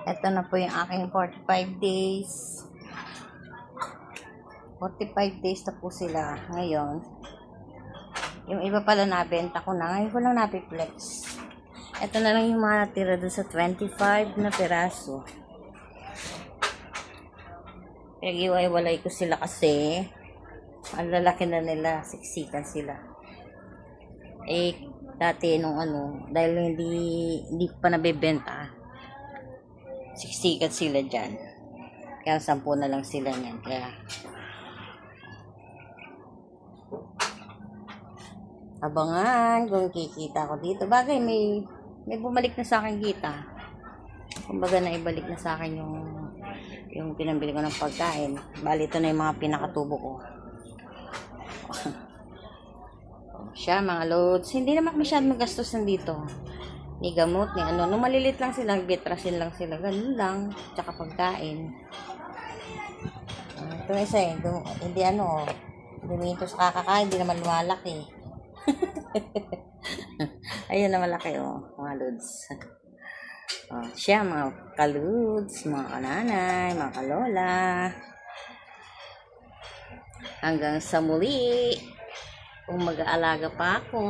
Ito na po yung aking 45 days. 45 days na po sila ngayon. Yung iba pala nabenta ko na. Ngayon ko lang napiplex. Ito na lang yung mga natira doon sa 25 na piraso. Pinag-iwalay ko sila kasi ang lalaki na nila. Siksikan sila. Dati nung dahil hindi ko pa nabibenta, siksikan sila dyan. Kaya 10 na lang sila niyan. Kaya abangan kung kikita ko dito. Bagay, may bumalik na sa akin kita. Kumbaga na ibalik na sa akin yung pinambili ko ng pagkain. Bali, ito na yung mga pinakatubo ko. Siya, mga loads. Hindi naman masyadong magastos nandito. Ni gamot, ni ano. Nung malilit lang sila, bitrasin lang sila. Ganun lang. Tsaka pagkain. Ito isa eh. Hindi dumito sa kakakain. Hindi naman lumalaki. Ayun na malaki mga loads. Siya, mga kaludes, mga kananay, mga kalola. Hanggang sa muli, kung mag-aalaga pa ako.